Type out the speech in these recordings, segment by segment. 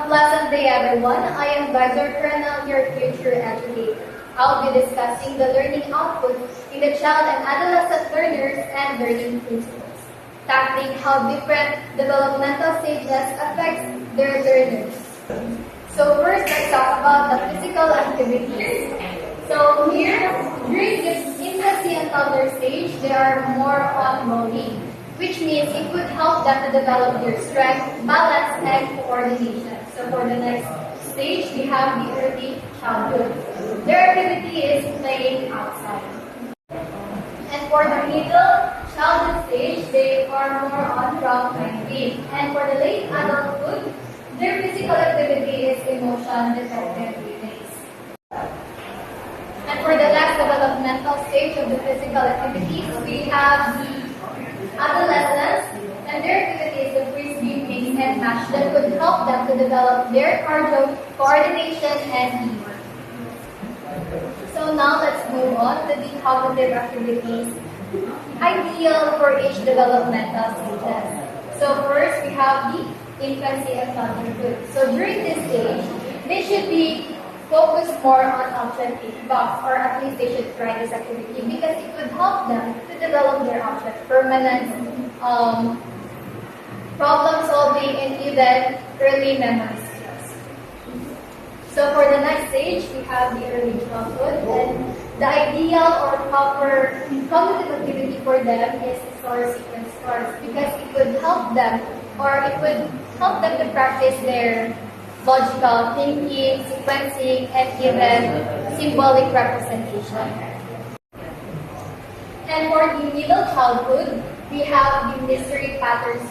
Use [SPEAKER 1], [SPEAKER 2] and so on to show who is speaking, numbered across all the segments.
[SPEAKER 1] pleasant day, everyone. I am Dr. Colonel, your future educator. I'll be discussing the learning output in the child and adolescent learners and learning principles, tackling how different developmental stages affect their learners. So first, let's talk about the physical activities. So here, during this infancy and toddler stage, they are more on rolling, which means it would help them to develop their strength, balance, and coordination. So for the next stage, we have the early childhood. Their activity is playing outside. And for the middle childhood stage, they are more on rock climbing. And for the late adulthood, their physical activity is emotion detective readings. And for the last developmental stage of the physical activities, we have the adolescents, and their activities of frisbee, mix, and match that could help them to develop their cardio, coordination, and teamwork. So now let's move on to the cognitive activities ideal for each developmental stages. So first, we have the infancy and toddlerhood. So during this stage, they should be focused more on object feedback, or at least they should try this activity because it would help them to develop their object permanence, problem solving, and even early memory skills. So for the next stage, we have the early childhood, and the ideal or proper cognitive activity for them is story sequence cards because it would help them, or it would help them to practice their logical thinking, sequencing, and even symbolic representation. And for the middle childhood, we have the mystery pattern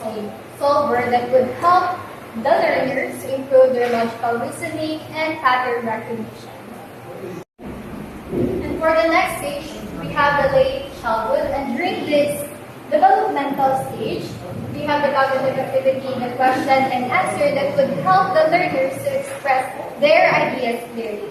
[SPEAKER 1] solver that would help the learners to improve their logical reasoning and pattern recognition. And for the next stage, we have the late childhood, and during this developmental stage, we have the cognitive activity, the question and answer that would help the learners to express their ideas clearly.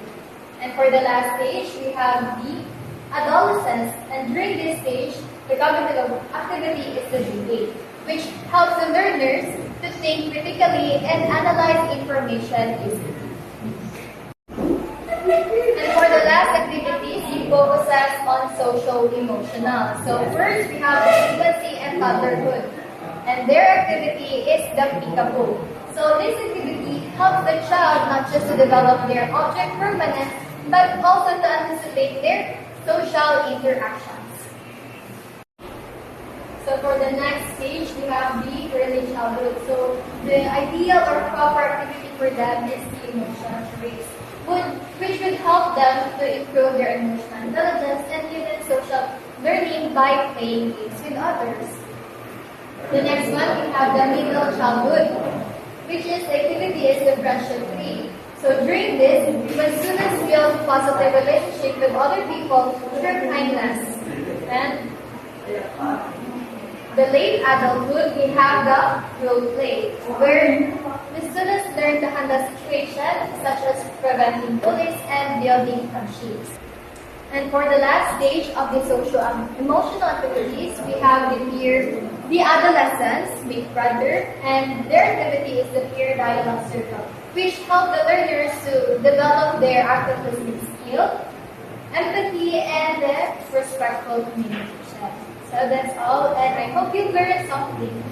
[SPEAKER 1] And for the last stage, we have the adolescence, and during this stage, the cognitive activity is the debate, which helps the learners to think critically and analyze information easily. And for the last activities, it focuses on social-emotional. So first, we have the infancy and toddlerhood, and their activity is the peekaboo. So this activity helps the child not just to develop their object permanence, but also to anticipate their social interactions. So for the next stage, we have the early childhood. So the ideal or proper activity for them is the emotional traits, which would help them to improve their emotional intelligence and even social learning by playing games with others. The next one, we have the middle childhood, which is activity is the friendship tree. So during this, when students build positive relationship with other people through kindness. And the late adulthood, we have the role play, where the students learn to handle situations such as preventing bullies and building friendships. And for the last stage of the social emotional activities, we have the adolescents, Big Brother, and their activity is the peer dialogue circle, which help the learners to develop their active listening skill, empathy, and respectful communication. So that's all, and I hope you learned something.